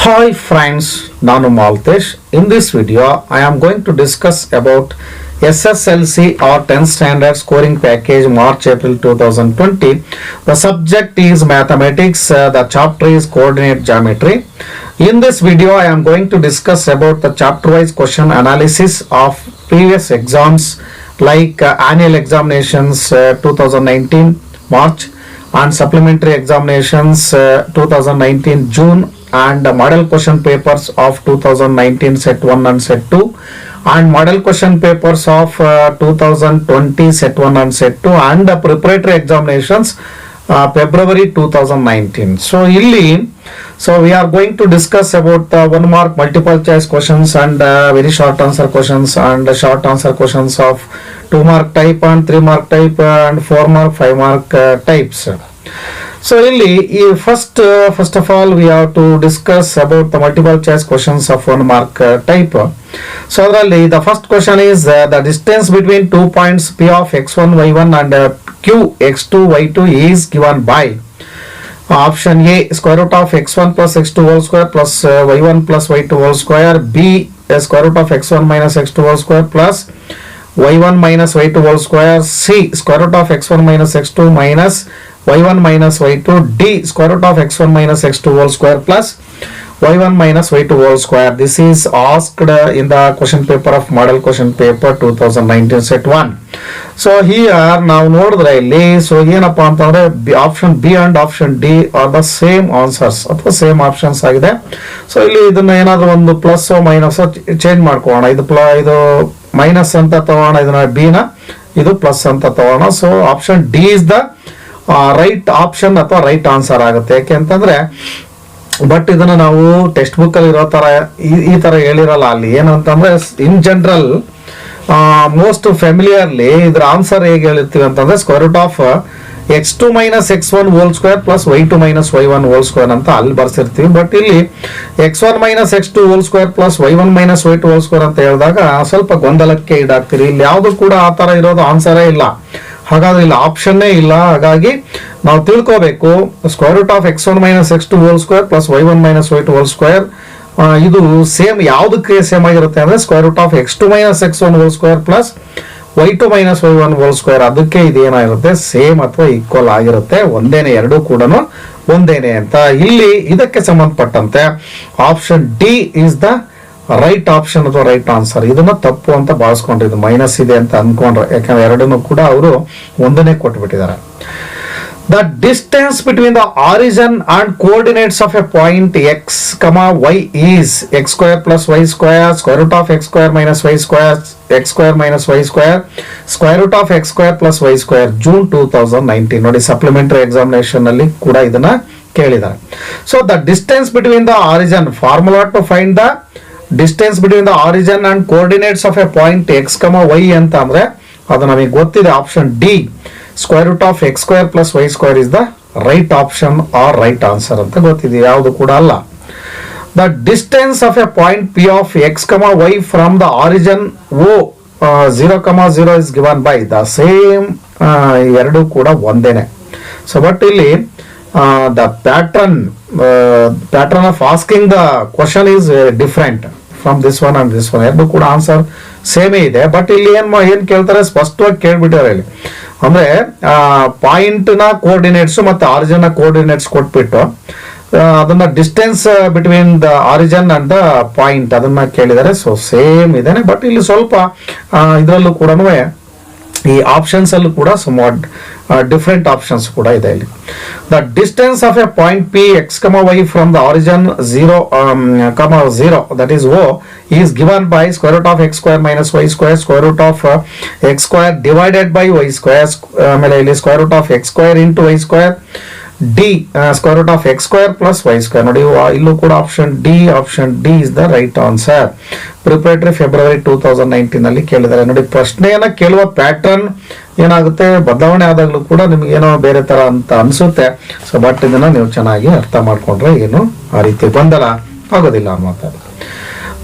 Hi friends, Nanu Maltesh. In this video, I am going to discuss about SSLC or 10th Standard Scoring Package March-April 2020. The subject is Mathematics. The chapter is Coordinate Geometry. In this video, I am going to discuss about the chapter-wise question analysis of previous exams like annual examinations 2019 March and supplementary examinations 2019 June and model question papers of 2019 set 1 and set 2 and model question papers of 2020 set 1 and set 2 and the preparatory examinations February 2019. So we are going to discuss about 1 mark multiple choice questions and very short answer questions and short answer questions of 2 mark type and 3 mark type and 4 mark 5 mark types. So first of all we have to discuss about the multiple choice questions of 1 mark type. So the first question is the distance between 2 points P of x1 y1 and Q x2 y2 is given by option A square root of x1 plus x2 whole square plus y1 plus y2 whole square, B square root of x1 minus x2 whole square plus y1 minus y2 whole square, C square root of x1 minus x2 minus y1 minus y2, D square root of x1 minus x2 whole square plus y1 minus y2 whole square. This is asked in the question paper of model question paper 2019 set 1. So here now nodidre illi so ಏನಪ್ಪ ಅಂತಂದ್ರೆ option B and option D are the same answers ಅಥವಾ same options ಆಗಿದೆ. So ಇಲ್ಲಿ ಇದನ್ನ ಏನಾದರೂ ಒಂದು plus minus change ಮಾಡ್ಕೊಳ್ಳೋಣ. ಇದು ಮೈನಸ್ ಅಂತ ತಗೋಣ, ಇದನ್ನ ಬಿ ನ ಇದು ಪ್ಲಸ್ ಅಂತ ತಗೋಣ. So option D is the right option ಅಥವಾ ರೈಟ್ ಆನ್ಸರ್ ಆಗುತ್ತೆ. ಯಾಕೆ ಅಂತಂದ್ರೆ ಬಟ್ ಇದನ್ನ ನಾವು ಟೆಕ್ಸ್ಟ್ ಬುಕ್ ಅಲ್ಲಿ ಇರೋ ತರ ಈ ತರ ಹೇಳಿರಲ್ಲ. ಅಲ್ಲಿ ಏನಂತಂದ್ರೆ ಇನ್ ಜನರಲ್ ಮೋಸ್ಟ್ ಫೆಮಿಲಿಯರ್ಲಿ ಇದ್ರ ಆನ್ಸರ್ ಹೇಗೆ ಹೇಳಿರ್ತೀವಿ ಅಂತಂದ್ರೆ square root of x2 minus x1 whole square plus y2 minus y1 whole square ಅಂತ ಅಲ್ಲಿ ಬರ್ಸಿರ್ತೀವಿ. ಬಟ್ ಇಲ್ಲಿ x1 minus x2 whole square plus y1 minus y2 whole square ಅಂತ ಹೇಳಿದಾಗ ಸ್ವಲ್ಪ ಗೊಂದಲಕ್ಕೆ ಈಡಾಗ್ತೀರಿ. ಇಲ್ಲಿ ಯಾವುದು ಕೂಡ ಆ ತರ ಇರೋದು ಆನ್ಸರೇ ಇಲ್ಲ. ಹಾಗಾದ್ರೆ ಇಲ್ಲಿ ಆಪ್ಷನ್ನೇ ಇಲ್ಲ. ಹಾಗಾಗಿ ನಾವು ತಿಳ್ಕೋಬೇಕು square root of x1 minus x2 whole square plus y1 minus y2 whole square ಇದು ಸೇಮ್ ಯಾವುದಕ್ಕೆ ಸೇಮ್ ಆಗಿರುತ್ತೆ ಅಂದ್ರೆ square root of x2 minus x1 whole square plus y2 minus y1 whole square. ಅದಕ್ಕೆ ಇದೇನಾಗಿರುತ್ತೆ ಸೇಮ್ ಅಥವಾ equal ಆಗಿರುತ್ತೆ. ಒಂದೇನೆ, ಎರಡೂ ಕೂಡ ಒಂದೇನೆ ಅಂತ. ಇಲ್ಲಿ ಇದಕ್ಕೆ ಸಂಬಂಧಪಟ್ಟಂತೆ option D is the right option ಅಥವಾ ರೈಟ್ ಆನ್ಸರ್. ಇದನ್ನ ತಪ್ಪು ಅಂತ ಭಾವಿಸ್ಕೊಂಡ್ರೆ ಇದು ಮೈನಸ್ ಇದೆ ಅಂತ ಅನ್ಕೊಂಡ್ರೆ, ಯಾಕಂದ್ರೆ ಎರಡನ್ನೂ ಕೂಡ ಅವರು ಒಂದನೇ ಕೊಟ್ಬಿಟ್ಟಿದ್ದಾರೆ. The distance between the origin and coordinates of a point x, y is x square plus y square, square root of x square minus y square, x square minus y square, square root of x square plus y square. June 2019 ನೋಡಿ supplementary examination ನಲ್ಲಿ ಕೂಡ ಇದನ್ನ ಕೇಳಿದ್ದಾರೆ. So the distance between the origin, formula to find the distance between the origin and coordinates of a point x, y ಅಂತ ಅಂದ್ರೆ ಅದು ನಮಗೆ ಗೊತ್ತಿದೆ. Option D square root of x square plus y square is the right option or right answer ಅಂತ ಗೊತ್ತಿದೆ. ಯಾವುದು ಕೂಡ ಅಲ್ಲ. The distance of a point P of x y from the origin O 0,0 is given by the same. ಎರಡು ಕೂಡ ಒಂದೇನೆ. So but ಇಲ್ಲಿ the pattern of asking the question is different from this one and this one. ಎರಡು ಕೂಡ answer ಸೇಮೇ ಇದೆ. But ಇಲ್ಲಿ ಏನ್ ಕೇಳ್ತಾರೆ ಸ್ಪಷ್ಟವಾಗಿ ಕೇಳ್ಬಿಟ್ಟಾರೆ. ಇಲ್ಲಿ ಅಂದ್ರೆ ಪಾಯಿಂಟ್ ನ ಕೋಆರ್ಡಿನೇಟ್ಸ್ ಮತ್ತೆ ಆರಿಜಿನ್ ನ ಕೋಆರ್ಡಿನೇಟ್ಸ್ ಕೊಟ್ಬಿಟ್ಟು ಅದನ್ನ distance between the origin and the point ಅದನ್ನ ಕೇಳಿದ್ದಾರೆ. ಸೊ ಸೇಮ್ ಇದೇನೆ. ಬಟ್ ಇಲ್ಲಿ ಸ್ವಲ್ಪ ಇದರಲ್ಲೂ ಕೂಡ ಈ ಆಪ್ಷನ್ಸ್ ಅಲ್ಲೂ ಕೂಡ somewhat ಡಿಫರೆಂಟ್ ಆಪ್ಷನ್ಸ್ ಕೂಡ ಇದೆ. ಇಲ್ಲಿ the distance of a point P x y from the origin 0,0 that is O is given by square root of x square minus y square, square root of x square divided by y square, ಆಮೇಲೆ ಇಲ್ಲಿ square root of x square into y square, d square root of x square plus y square. ನೋಡಿ ಇಲ್ಲೂ ಕೂಡ option D is the right answer. Preparatory February 2019 ನಲ್ಲಿ ಕೇಳಿದ್ದಾರೆ. ನೋಡಿ ಪ್ರಶ್ನೆಯನ್ನ ಕೇಳುವ ಪ್ಯಾಟರ್ನ್ ಏನಾಗುತ್ತೆ ಬದಲಾವಣೆ ಆದಾಗಲೂ ಕೂಡ ನಿಮ್ಗೆ ಏನೋ ಬೇರೆ ತರ ಅಂತ ಅನ್ಸುತ್ತೆ. ಸೊ ಬಟ್ ಇದನ್ನ ನೀವು ಚೆನ್ನಾಗಿ ಅರ್ಥ ಮಾಡ್ಕೊಂಡ್ರೆ ಏನು ಆ ರೀತಿ ಗೊಂದಲ ಆಗೋದಿಲ್ಲ ಅನ್ನೋದು.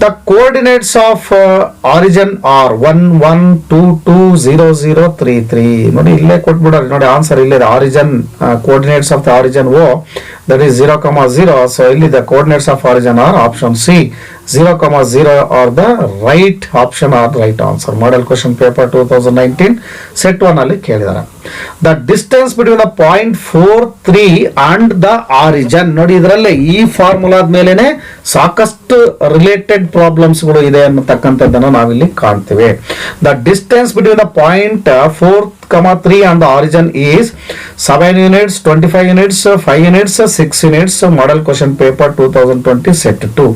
The coordinates of origin are 1 1 2 2 0 0 3 3. ನೋಡಿ ಇಲ್ಲೇ ಕೊಟ್ಬಿಡೋರು. ನೋಡಿ ಆನ್ಸರ್ ಇಲ್ಲೇ. Origin coordinates of the origin O that is 0, 0. So ಇಲ್ಲಿ the coordinates of origin are option C, 0, 0 are the right option or right answer. Model question paper 2019 set 1 ಅಲ್ಲಿ ಕೇಳಿದ್ದಾರೆ. The distance between the point 43 and the origin. ನೋಡಿ ಇದರಲ್ಲೇ ಈ ಫಾರ್ಮುಲಾದ ಮೇಲೆನೆ ಸಾಕಷ್ಟು related problems ಗಳು ಇದೆ ಅನ್ನತಕ್ಕಂಥದ್ದನ್ನು ನಾವಿಲ್ಲಿ ಕಾಣ್ತೇವೆ. The distance between the point 4,3 and the origin is 7 units, 25 units, 5 units, 6 units. Model question paper 2020 set 2.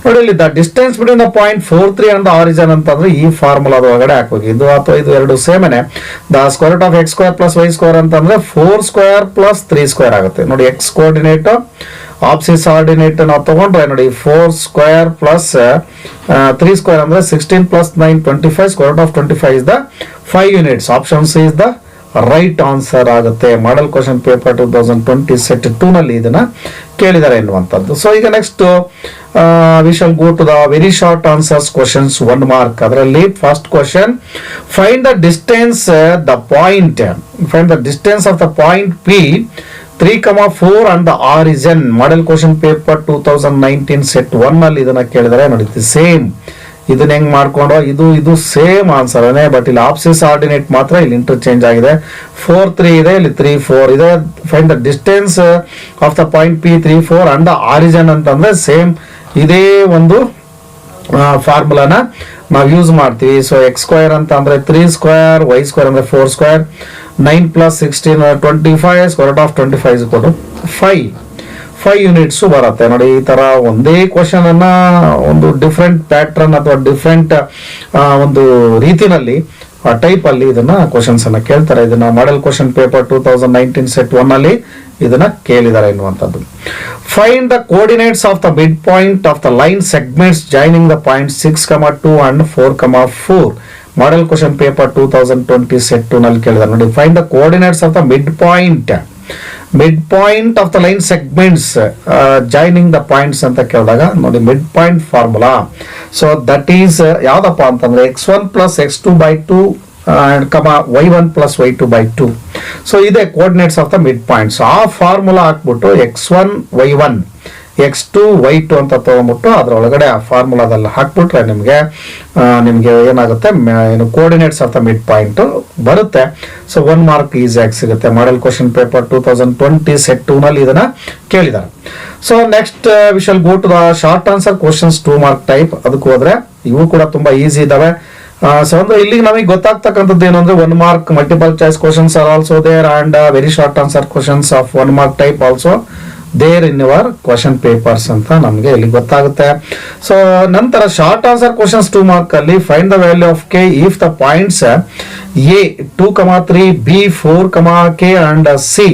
ನೋಡಿ ಇಲ್ಲಿ the distance between the point 43 and the origin ಅಂತಂದ್ರೆ ಈ ಫಾರ್ಮುಲಾದ ಒಳಗಡೆ ಹಾಕಬೇಕು. ಇದು ಅಥವಾ ಇದು ಎರಡು ಸೇಮ್ ನೇ. The square root of x square plus y square ಅಂತಂದ್ರೆ 4 square plus 3 square ಆಗುತ್ತೆ. ನೋಡಿ x ಕೋಆರ್ಡಿನೇಟ್ ಆಪ್ಸಿಸ್ ಆರ್ಡಿನೇಟ್ ನಾವು ತಗೊಂಡ್ರೆ ನೋಡಿ 4 square plus 3 square ಅಂದ್ರೆ 16 plus 9 25. Square root of 25 is the 5 units. Option C is the right answer ಆಗುತ್ತೆ. Model question paper 2020 set 2 ನಲ್ಲಿ ಇದನ್ನ ಕೇಳಿದ್ದಾರೆ ಎನ್ನುವಂಥದ್ದು. ಸೊ ಈಗ next we shall go to the very short answers questions 1 mark. ಅದರಲ್ಲಿ first question, find the distance of the point P 3,4 and the origin. Model question paper 2019 set 1 ನಲ್ಲಿ ಇದನ್ನ ಕೇಳಿದರೆ ನೋಡಿ ಸೇಮ್ ಇದನ್ನ ಹೆಂಗ್ ಮಾಡ್ಕೊಂಡು ಇದು ಸೇಮ್ ಆನ್ಸರ್ ಅನೇ, ಬಟ್ ಇಲ್ಲಿ ಆಪ್ಸಿಸ್ ಆರ್ಡಿನೇಟ್ ಮಾತ್ರ ಇಲ್ಲಿ ಇಂಟರ್ಚೇಂಜ್ ಆಗಿದೆ. 4 3 ಇದೆ, ಇಲ್ಲಿ 3 4 ಇದೆ. Find the distance of the point P 3 4 and the origin ಅಂತಂದ್ರೆ ಸೇಮ್ ಇದೇ ಒಂದು ಫಾರ್ಮುಲಾನ ನಾವು ಯೂಸ್ ಮಾಡ್ತೀವಿ. ಸೊ ಎಕ್ಸ್ ಸ್ಕ್ವೇರ್ ಅಂತ ಅಂದ್ರೆ 3 ಸ್ಕ್ವೇರ್, ವೈ ಸ್ಕ್ವೇರ್ ಅಂದ್ರೆ 4 square, 9 plus 16 25. Square root of 25 is equal to 5 units ಬರುತ್ತೆ. ನೋಡಿ ಈ ತರ ಒಂದೇ ಕ್ವಶನ್ ಅನ್ನ ಒಂದು ಡಿಫ್ರೆಂಟ್ ಪ್ಯಾಟ್ರನ್ ಅಥವಾ ಡಿಫ್ರೆಂಟ್ ಒಂದು ರೀತಿನಲ್ಲಿ ಟೈಪ್ ಅಲ್ಲಿ ಇದನ್ನ ಕ್ವಶನ್ಸ್ ಅನ್ನ ಕೇಳ್ತಾರೆ. ಇದನ್ನ ಮಾಡಲ್ ಕ್ವಶನ್ ಪೇಪರ್ 2019 ಸೆಟ್ 1 ಅಲ್ಲಿ ಇದನ್ನ ಕೇಳಿದ್ದಾರೆ ಎನ್ನುವಂಥದ್ದು. Find the coordinates of the mid point of the line segments joining the point 6,2 and 4,4. Model question paper 2020 set 2 ನಲ್ಲಿ ಕೇಳಿದ್ದಾರೆ. ನೋಡಿ find the coordinates of the mid point of the line segments joining the points ಅಂತ ಕೇಳಿದಾಗ ನೋಡಿ mid point formula. So that is ಯಾವ್ದಪ್ಪ ಅಂತಂದ್ರೆ x1 plus x2 by 2 y1 plus y2 by 2. So ಇದೆ coordinates of the mid points. ಆ formula ಹಾಕ್ಬಿಟ್ಟು x1 y1 x2 y2 ಅಂತ ತಗೊಂಡ್ಬಿಟ್ಟು ಅದರೊಳಗಡೆ ಆ ಫಾರ್ಮುಲಾದಲ್ಲಿ ಹಾಕ್ಬಿಟ್ರೆ ನಿಮಗೆ ಏನಾಗುತ್ತೆ, ಏನು coordinates of the mid point ಬರುತ್ತೆ. ಸೊ 1 ಮಾರ್ಕ್ ಈಸಿಯಾಗಿ ಸಿಗುತ್ತೆ. ಮಾಡಲ್ ಕ್ವಶನ್ ಪೇಪರ್ 2020 ಸೆಟ್ 2 ನಲ್ಲಿ ಇದನ್ನ ಕೇಳಿದ್ದಾರೆ. So next we shall go to the short answer questions 2 mark type. ಅದಕ್ಕೆ ಹೋದ್ರೆ ಇವು ಕೂಡ ತುಂಬಾ ಈಸಿ ಇದಾವೆ. ಸೊ ಅಂದ್ರೆ ಇಲ್ಲಿ ನಮಗೆ ಗೊತ್ತಾಗ್ತಕ್ಕಂಥದ್ದು ಏನು ಅಂದ್ರೆ 1 mark multiple choice questions are also there and very short answer questions of 1 mark type also there in your question papers ಅಂತ ನಮಗೆ ಇಲ್ಲಿ ಗೊತ್ತಾಗುತ್ತೆ. ಸೊ ನಂತರ ಶಾರ್ಟ್ ಆನ್ಸರ್ ಕ್ವಶನ್ಸ್ 2 ಮಾರ್ಕ್ ಅಲ್ಲಿ find the value of K if the points A 2,3 B 4,k and C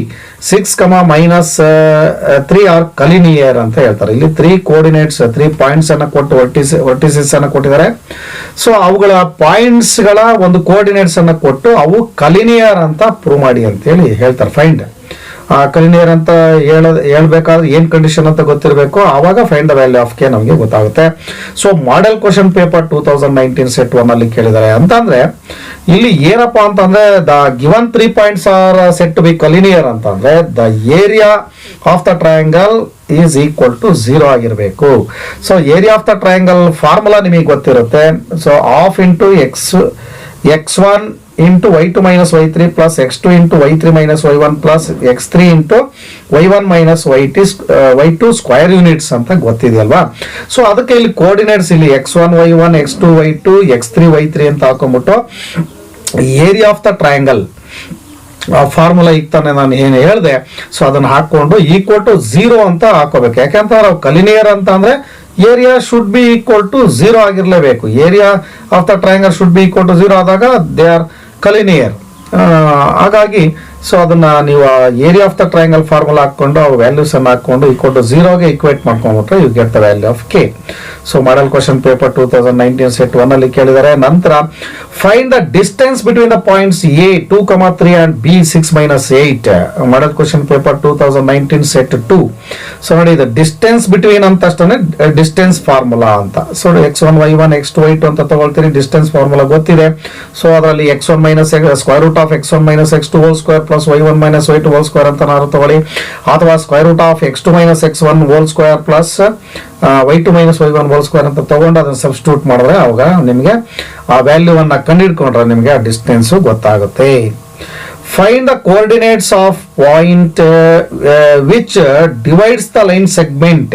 6,-3 are collinear ಅಂತ ಹೇಳ್ತಾರೆ. ಇಲ್ಲಿ 3 coordinates 3 points ಅನ್ನ ಕೊಟ್ಟು ವರ್ಟಿಸಸ್ ಅನ್ನ ಕೊಟ್ಟಿದ್ದಾರೆ. ಸೊ ಅವುಗಳ ಪಾಯಿಂಟ್ಸ್ ಗಳ ಒಂದು ಕೋಆರ್ಡಿನೇಟ್ಸ್ ಅನ್ನ ಕೊಟ್ಟು ಅವು ಕಲಿನಿಯರ್ ಅಂತ ಪ್ರೂವ್ ಮಾಡಿ ಅಂತ ಹೇಳಿ ಹೇಳ್ತಾರೆ. ಫೈಂಡ್ ಕಲಿನಿಯರ್ ಅಂತ ಹೇಳ್ಬೇಕಾದ್ರೆ ಏನ್ ಕಂಡೀಷನ್ ಅಂತ ಗೊತ್ತಿರಬೇಕು, ಆವಾಗ find the value of K ನಮಗೆ ಗೊತ್ತಾಗುತ್ತೆ. So model question paper 2019 set 1 ಅಲ್ಲಿ ಕೇಳಿದ್ದಾರೆ ಅಂತಂದ್ರೆ ಇಲ್ಲಿ ಏನಪ್ಪಾ ಅಂತಂದ್ರೆ the given 3 points are set to be collinear ಅಂತಂದ್ರೆ the area of the triangle is equal to 0 ಆಗಿರಬೇಕು. So area of the triangle formula ನಿಮಗೆ ಗೊತ್ತಿರುತ್ತೆ. So half into x1 into y2 minus y3 plus x2 into y3 minus y1 plus x3 into y1 minus y2 square units ಅಂತ ಗೊತ್ತಿದೆಯಲ್ವಾ. So ಅದಕ್ಕೆ ಇಲ್ಲಿ coordinates ಇಲ್ಲಿ x1 y1 x2 y2 x3 y3 ಅಂತ ಹಾಕೊಂಡ್ಬಿಟ್ಟು area of the triangle formula ಈಗ ತಾನೆ ನಾನು ಏನು ಹೇಳಿದೆ, ಸೊ ಅದನ್ನ ಹಾಕೊಂಡು ಈಕ್ವಲ್ ಟು 0 ಅಂತ ಹಾಕೋಬೇಕು. ಯಾಕಂತಂದ್ರೆ ಕಲಿನಿಯರ್ ಅಂತ ಅಂದ್ರೆ area should be equal to 0 ಆಗಿರ್ಲೇಬೇಕು. Area of the triangle should be equal to 0 ಆದಾಗ ದೇ ಆರ್ ಕಲಿನಿಯರ್. ಹಾಗಾಗಿ ಸೊ ಅದನ್ನ ನೀವು area of the triangle formula ಹಾಕೊಂಡು ವ್ಯಾಲ್ಯೂಸ್ ಅನ್ನು ಹಾಕೊಂಡು ಈಕ್ವಲ್ ಟು 0ಗೆ ಈಕ್ವೇಟ್ ಮಾಡ್ಕೊಂಡ್ಬಿಟ್ರೆ you get the value of K. So model question paper 2019 set 1 ಅಲ್ಲಿ ಕೇಳಿದ್ದಾರೆ. ನಂತರ find the distance between the points A 2,3 and B 6-8. Model question paper 2019 set 2. So ನೋಡಿ ಇದು ಡಿಸ್ಟೆನ್ಸ್ ಬಿಟ್ವೀನ್ ಅಂತ ಅಷ್ಟೇ ಡಿಸ್ಟೆನ್ಸ್ ಫಾರ್ಮುಲಾ ಅಂತ. So x1 y1 x2 y2 ಅಂತ ತಗೊಳ್ತೀರಿ, ಡಿಸ್ಟೆನ್ಸ್ ಫಾರ್ಮುಲಾ ಗೊತ್ತಿದೆ. ಸೊ ಅದರಲ್ಲಿ x1 minus square root of x1 minus x2 whole square plus y1 minus y2 whole square ಅಂತ ನಾವು ತಗೊಳ್ಳಿ, ಅಥವಾ square root of x2 minus x1 whole square plus y2 minus y1 whole square ಅಂತ ತಗೊಂಡು ಅದನ್ನು substitute ಮಾಡಿದ್ರೆ ಅವಾಗ ನಿಮಗೆ ಆ ವ್ಯಾಲ್ಯೂವನ್ನು ಕಂಡುಹಿಡ್ಕೊಂಡ್ರೆ ನಿಮಗೆ ಆ ಡಿಸ್ಟೆನ್ಸು ಗೊತ್ತಾಗುತ್ತೆ. Find the coordinates of point which divides the line segment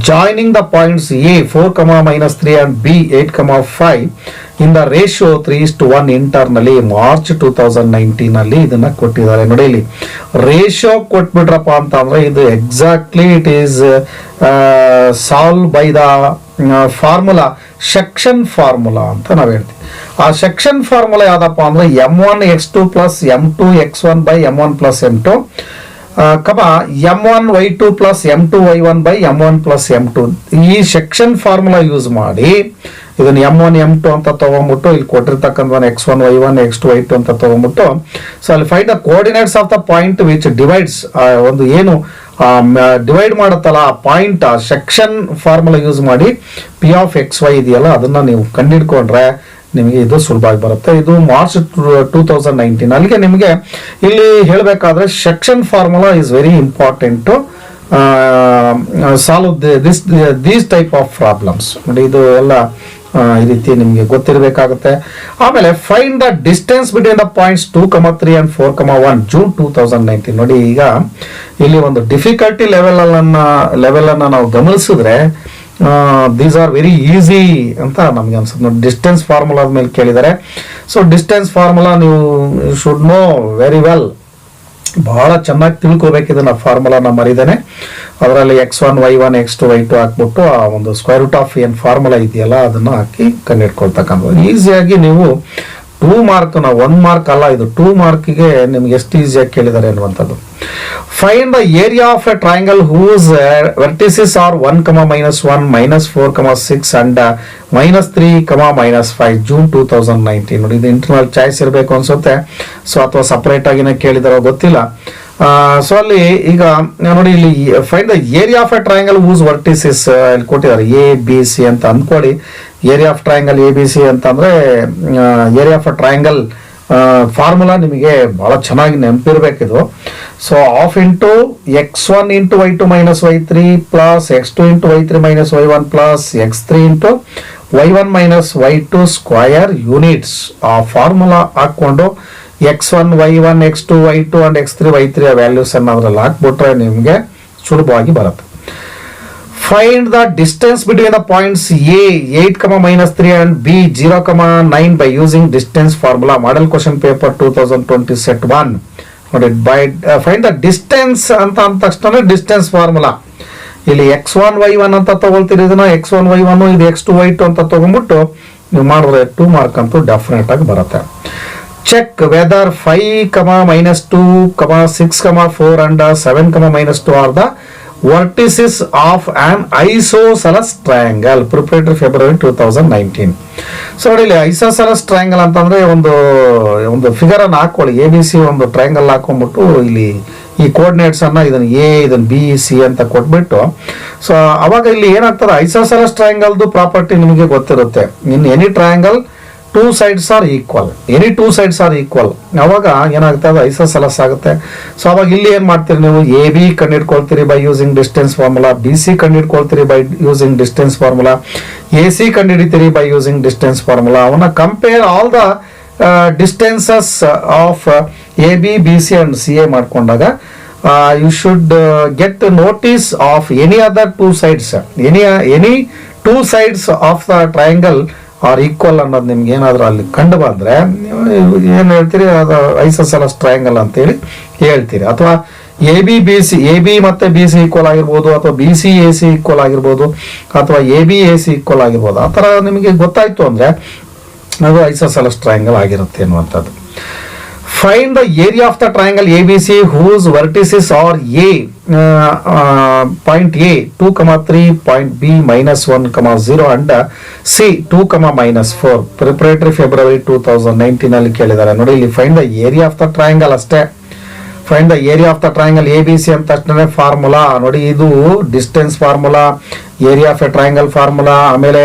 joining the points A 4, minus 3 and B 8, 5 in the ratio 3:1 internally March 2019 ಅಲ್ಲಿ ಇದನ್ನ ಕೊಟ್ಟಿದ್ದಾರೆ. ನೋಡಿ ಇಲ್ಲಿ ರೇಷಿಯೋ ಕೊಟ್ಬಿಟ್ರಪ್ಪ ಅಂತ ಅಂದ್ರೆ ಇದು exactly it is solve by the formula, section formula ಅಂತ ನಾವು ಹೇಳ್ತೀವಿ. ಆ ಸೆಕ್ಷನ್ ಫಾರ್ಮುಲಾ ಯಾವ್ದಪ್ಪ ಅಂದ್ರೆ m1 x2 plus m2 x1 by m1 plus m2 m1 y2 plus m2 y1 by m1 plus m2. ಈ ಸೆಕ್ಷನ್ ಫಾರ್ಮುಲಾ ಯೂಸ್ ಮಾಡಿ ಇದನ್ನ m1 m2 ಅಂತ ತಗೊಂಡ್ಬಿಟ್ಟು ಇಲ್ಲಿ ಕೊಟ್ಟಿರ್ತಕ್ಕಂಥ x1 y1 x2 y2 ಅಂತ ತಗೊಂಡ್ಬಿಟ್ಟು ಸೊ ಅಲ್ಲಿ find the coordinates of the point which divides, ಒಂದು ಏನು ಡಿವೈಡ್ ಮಾಡುತ್ತಲ್ಲ ಆ ಪಾಯಿಂಟ್, ಆ ಸೆಕ್ಷನ್ ಫಾರ್ಮುಲಾ ಯೂಸ್ ಮಾಡಿ ಪಿ ಆಫ್ ಎಕ್ಸ್ ವೈ ಇದೆಯಲ್ಲ ಅದನ್ನ ನೀವು ಕಂಡುಹಿಡ್ಕೊಂಡ್ರೆ ನಿಮಗೆ ಇದು ಸುಲಭವಾಗಿ ಬರುತ್ತೆ. ಇದು ಮಾರ್ಚ್ 2019. ಅಲ್ಲಿಗೆ ನಿಮಗೆ ಇಲ್ಲಿ ಹೇಳಬೇಕಾದ್ರೆ section formula is very important to solve these type of problems. ನೋಡಿ ಇದು ಎಲ್ಲ ಈ ರೀತಿ ನಿಮಗೆ ಗೊತ್ತಿರಬೇಕಾಗುತ್ತೆ. ಆಮೇಲೆ find the distance between the points 2, 3 and 4, 1 June 2019. ನೋಡಿ ಈಗ ಇಲ್ಲಿ ಒಂದು ಡಿಫಿಕಲ್ಟಿ ಲೆವೆಲ್ ಅನ್ನ ನಾವು ಗಮನಿಸಿದ್ರೆ ದೀಸ್ ಆರ್ ವೆರಿ ಈಸಿ ಅಂತ ನಮ್ಗೆ ಅನ್ಸುತ್ತೆ. ನೋಡಿ ಡಿಸ್ಟೆನ್ಸ್ ಫಾರ್ಮುಲಾ ಮೇಲೆ ಕೇಳಿದ್ದಾರೆ. ಸೊ ಡಿಸ್ಟೆನ್ಸ್ ಫಾರ್ಮುಲಾ ನೀವು ಶುಡ್ ನೋ ವೆರಿ ವೆಲ್, ಬಹಳ ಚೆನ್ನಾಗಿ ತಿಳ್ಕೊಬೇಕು ಇದನ್ನ ಫಾರ್ಮುಲಾನ ಮರಿದೇನೆ. ಅದರಲ್ಲಿ x1 y1 x2 y2 ಹಾಕ್ಬಿಟ್ಟು ಆ ಒಂದು ಸ್ಕ್ವೇರ್ ರೂಟ್ ಆಫ್ ಏನ್ ಫಾರ್ಮುಲಾ ಇದೆಯಲ್ಲ ಅದನ್ನ ಹಾಕಿ ಕಂಡುಹಿಡ್ಕೊಳ್ತಕ್ಕಂಥದ್ದು. ಈಸಿಯಾಗಿ ನೀವು 2 ಮಾರ್ಕ್, ನಾವು 1 ಮಾರ್ಕ್ ಅಲ್ಲ, ಇದು 2 ಮಾರ್ಕ್ಗೆ ನಿಮ್ಗೆ ಎಷ್ಟು ಈಸಿಯಾಗಿ ಕೇಳಿದ್ದಾರೆ ಅನ್ನುವಂಥದ್ದು. Find the area of a triangle whose vertices are 1, -1, -4, 6 and -3, -5 June 2019. ನೋಡಿ ಇದು ಇಂಟರ್ನಲ್ ಚಾಯ್ಸ್ ಇರಬೇಕು ಅನ್ಸುತ್ತೆ, ಸೊ ಅಥವಾ ಸಪರೇಟ್ ಆಗಿನೇ ಕೇಳಿದಾರೋ ಗೊತ್ತಿಲ್ಲ. ಸೊ ಅಲ್ಲಿ ಈಗ ನೋಡಿ ಇಲ್ಲಿ find the area of a triangle whose vertices ಇಲ್ಲಿ ಕೊಟ್ಟಿದ್ದಾರೆ ABC ಅಂತ ಅಂದ್ಕೊಳ್ಳಿ. ಏರಿಯಾ ಆಫ್ ಟ್ರಯಾಂಗಲ್ ABC ಅಂತಂದ್ರೆ area of a triangle formula ನಿಮಗೆ ಬಹಳ ಚೆನ್ನಾಗಿ ನೆನಪಿರ್ಬೇಕಿದು. So half into x1 into y2 minus y3 plus x2 into y3 minus y1 plus x3 into y1 minus y2 square units. ಆ formula ಹಾಕೊಂಡು x1 y1 x2 y2 and x3 y3 values ಅನ್ನ ಅದ್ರಲ್ಲಿ ಹಾಕ್ಬಿಟ್ರೆ ನಿಮಗೆ ಸುಲಭವಾಗಿ ಬರುತ್ತೆ. Find the distance between the points A 8, -3 and B 0, 9 by using distance formula. Model question paper 2020 set 1. Find the distance ಅಂತ ಅಂದ ತಕ್ಷಣ ಡಿಸ್ಟೆನ್ಸ್ ಫಾರ್ಮುಲಾ ಇಲ್ಲಿ x1 y1 ಅಂತ ತಗೊಳ್ತೀರಿ, ಇದನ್ನ x1 y1 ಇದು x2 y2 ಅಂತ ತಗೊಂಡ್ಬಿಟ್ಟು ನೀವು ಮಾಡಿದ್ರೆ 2 ಮಾರ್ಕ್ ಅಂತೂ ಡೆಫಿನೆಟ್ ಆಗಿ ಬರುತ್ತೆ. Check whether 5, -2, 6, 4 and 7, -2 are the vertices of an isosceles triangle. Preparatory February 2019. So ನೋಡಿ ಇಲ್ಲಿ ಐಸೋಸೆಲಸ್ ಟ್ರಯಾಂಗಲ್ ಅಂತಂದ್ರೆ ಒಂದು ಫಿಗರ್ ಅನ್ನು ಹಾಕೊಳ್ಳಿ, ABC ಒಂದು ಟ್ರಯಾಂಗಲ್ ಹಾಕೊಂಡ್ಬಿಟ್ಟು ಇಲ್ಲಿ ಈ ಕೋಆರ್ಡಿನೇಟ್ಸ್ ಅನ್ನ ಇದನ್ನ A ಇದನ್ನ B C ಅಂತ ಕೊಟ್ಬಿಟ್ಟು ಸೊ ಅವಾಗ ಇಲ್ಲಿ ಏನಾಗ್ತದೆ ಐಸೋಸೆಲಸ್ ಟ್ರಯಾಂಗಲ್ದು ಪ್ರಾಪರ್ಟಿ ನಿಮಗೆ ಗೊತ್ತಿರುತ್ತೆ. In any triangle 2 sides are equal, any 2 sides are equal. ಅವಾಗ ಏನಾಗುತ್ತೆ ಅದು ಐಸೋಸೆಲಸ್ ಆಗುತ್ತೆ. ಸೊ ಅವಾಗ ಇಲ್ಲಿ ಏನ್ ಮಾಡ್ತೀರಿ ನೀವು AB ಕಂಡುಹಿಡ್ಕೊಳ್ತೀರಿ by using distance formula, BC ಕಂಡುಹಿಡ್ಕೊಳ್ತೀರಿ by using distance formula, AC ಕಂಡುಹಿಡಿತೀರಿ ಬೈ ಯೂಸಿಂಗ್ ಡಿಸ್ಟೆನ್ಸ್ ಫಾರ್ಮುಲಾ. ಅವನ್ನ compare all the distances of AB, BC and CA ಮಾಡ್ಕೊಂಡಾಗ you should get notice of any other 2 sides, any 2 sides of the triangle are equal ಅನ್ನೋದು ನಿಮ್ಗೆ ಏನಾದರೂ ಅಲ್ಲಿ ಕಂಡು ಬಂದ್ರೆ ಏನು ಹೇಳ್ತೀರಿ, ಅದು ಐಸೋಸೆಲಸ್ ಟ್ರಯಾಂಗಲ್ ಅಂತೇಳಿ ಹೇಳ್ತೀರಿ. ಅಥವಾ AB ಮತ್ತೆ BC ಈಕ್ವಲ್ ಆಗಿರ್ಬೋದು, ಅಥವಾ BC AC ಈಕ್ವಲ್ ಆಗಿರ್ಬೋದು, ಅಥವಾ AB AC ಈಕ್ವಲ್ ಆಗಿರ್ಬೋದು. ಆ ಥರ ನಿಮಗೆ ಗೊತ್ತಾಯ್ತು ಅಂದ್ರೆ ಅದು ಐಸೋಸೆಲಸ್ ಟ್ರಯಾಂಗಲ್ ಆಗಿರುತ್ತೆ ಅನ್ನುವಂಥದ್ದು. Find the area of the triangle ABC whose vertices are point A 2, 3, point B -1, 0 and C 2, -4. Preparatory February 2019 ಅಲ್ಲಿ ಕೇಳಿದ್ದಾರೆ. ನೋಡಿ ಇಲ್ಲಿ find the area of the triangle ಅಷ್ಟೇ. Find the area of the triangle ABC ಅಂತ ತಕ್ಷಣ formula ನೋಡಿ, ಇದು distance formula, area of a triangle formula, ಆಮೇಲೆ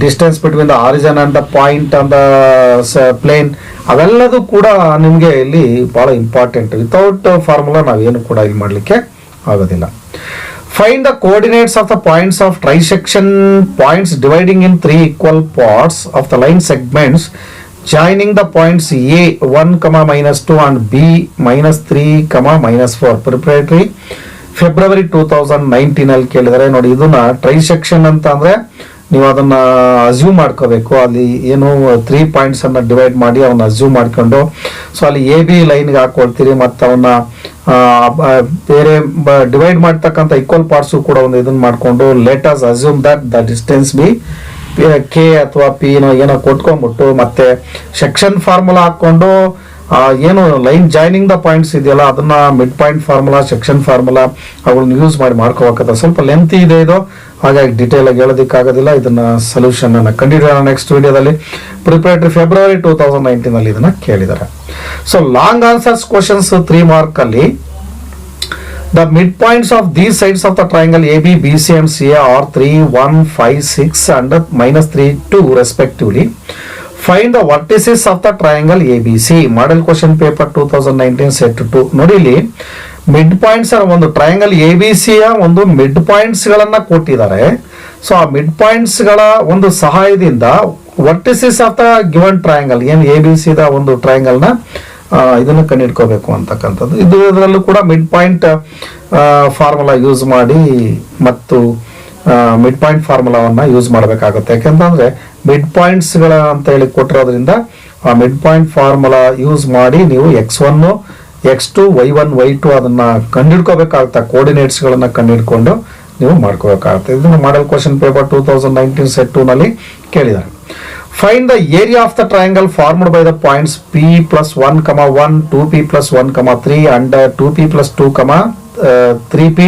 distance between the origin and the point on the plane, ಅವೆಲ್ಲದೂ ಕೂಡ ನಿಮಗೆ ಇಲ್ಲಿ ಬಹಳ ಇಂಪಾರ್ಟೆಂಟ್. ವಿತೌಟ್ ಫಾರ್ಮುಲಾ ನಾವೇನು ಕೂಡ ಇಲ್ಲಿ ಮಾಡಲಿಕ್ಕೆ ಆಗೋದಿಲ್ಲ. Find the coordinates of the points of trisection points dividing in 3 equal parts of the line segments joining the points A 1, -2 and B -3, -4. Preparatory February 2019 ಅಲ್ಲಿ ಕೇಳಿದರೆ ನೋಡಿ. ಇದನ್ನ ಟ್ರೈಸೆಕ್ಷನ್ ಅಂತ ಅಂದ್ರೆ ನೀವು ಅದನ್ನ ಅಸ್ಯೂಮ್ ಮಾಡ್ಕೋಬೇಕು. ಅಲ್ಲಿ ಏನು 3 ಪಾಯಿಂಟ್ಸ್ ಅನ್ನ ಡಿವೈಡ್ ಮಾಡಿ ಅವನ್ನ ಅಸ್ಯೂಮ್ ಮಾಡ್ಕೊಂಡು, ಸೊ ಅಲ್ಲಿ ಎ ಬಿ ಲೈನ್ಗೆ ಹಾಕೊಳ್ತೀರಿ ಮತ್ತು ಅವನ್ನ ಬೇರೆ ಡಿವೈಡ್ ಮಾಡ್ತಕ್ಕಂಥ ಈಕ್ವಲ್ ಪಾರ್ಟ್ಸ್ ಕೂಡ ಒಂದು ಇದನ್ನ ಮಾಡ್ಕೊಂಡು let us assume that the distance B K ಅಥವಾ ಪಿ ಏನೋ ಕೊಟ್ಕೊಂಡ್ಬಿಟ್ಟು ಮತ್ತೆ ಸೆಕ್ಷನ್ ಫಾರ್ಮುಲಾ ಹಾಕೊಂಡು ಏನು ಲೈನ್ ಜಾಯ್ನಿಂಗ್ ದ ಪಾಯಿಂಟ್ಸ್ ಇದೆಯಲ್ಲ ಅದನ್ನ mid point formula, section formula ಅವುಗಳನ್ನ ಯೂಸ್ ಮಾಡಿ ಮಾಡ್ಕೋಬೇಕಾಗ್ತದೆ. ಸ್ವಲ್ಪ ಲೆಂತಿ ಇದೆ ಇದು, ಹಾಗಾಗಿ ಡೀಟೇಲ್ ಆಗಿ ಹೇಳೋದಕ್ಕಾಗೋದಿಲ್ಲ. ಇದನ್ನ ಸೊಲ್ಯೂಷನ್ ಅನ್ನ ಕಂಡುಹಿಡಿಯೋಣ ನೆಕ್ಸ್ಟ್ ವಿಡಿಯೋದಲ್ಲಿ. ಪ್ರಿಪರೇಟರಿ February 2019 ಅಲ್ಲಿ ಇದನ್ನ ಕೇಳಿದ್ದಾರೆ. So long answers questions 3 mark ಅಲ್ಲಿ the midpoints of these sides of the triangle AB, BC and CA are 3, 1, 5, 6 and -3, 2 respectively. Find the vertices of the triangle ABC. Model question paper 2019 set 2. ನೋಡಿ ಇಲ್ಲಿ mid points ಒಂದು triangle ABC ಯ ಒಂದು mid points ಗಳನ್ನ ಕೊಟ್ಟಿದ್ದಾರೆ. So ಆ mid points ಗಳ ಒಂದು ಸಹಾಯದಿಂದ vertices of the given triangle ಏನು ABC ದ ಒಂದು ಟ್ರಯಾಂಗಲ್ ನ ಇದನ್ನು ಕಂಡುಹಿಡ್ಕೋಬೇಕು ಅಂತಕ್ಕಂಥದ್ದು. ಇದರಲ್ಲೂ ಕೂಡ ಮಿಡ್ ಪಾಯಿಂಟ್ ಫಾರ್ಮುಲಾ ಯೂಸ್ ಮಾಡಿ ಮತ್ತು ಮಿಡ್ ಪಾಯಿಂಟ್ ಫಾರ್ಮುಲಾವನ್ನ ಯೂಸ್ ಮಾಡಬೇಕಾಗುತ್ತೆ. ಯಾಕೆಂತಂದ್ರೆ ಮಿಡ್ ಪಾಯಿಂಟ್ಸ್ ಗಳ ಅಂತ ಹೇಳಿ ಕೊಟ್ಟಿರೋದ್ರಿಂದ ಆ ಮಿಡ್ ಪಾಯಿಂಟ್ ಫಾರ್ಮುಲಾ ಯೂಸ್ ಮಾಡಿ ನೀವು x1, x2, y1, y2 ಅದನ್ನ ಕಂಡುಹಿಡ್ಕೋಬೇಕಾಗುತ್ತೆ. ಕೋಆರ್ಡಿನೇಟ್ಸ್ ಗಳನ್ನ ಕಂಡುಹಿಡ್ಕೊಂಡು ನೀವು ಮಾಡ್ಕೋಬೇಕಾಗುತ್ತೆ. ಇದನ್ನ ಮಾಡೆಲ್ ಕ್ವಶನ್ ಪೇಪರ್ 2019 ಸೆಟ್ 2 ನಲ್ಲಿ ಕೇಳಿದ್ದಾರೆ. Find the area of the triangle formed by the points P plus 1, 1, 2P plus 1, 3 and 2P plus 2, 3P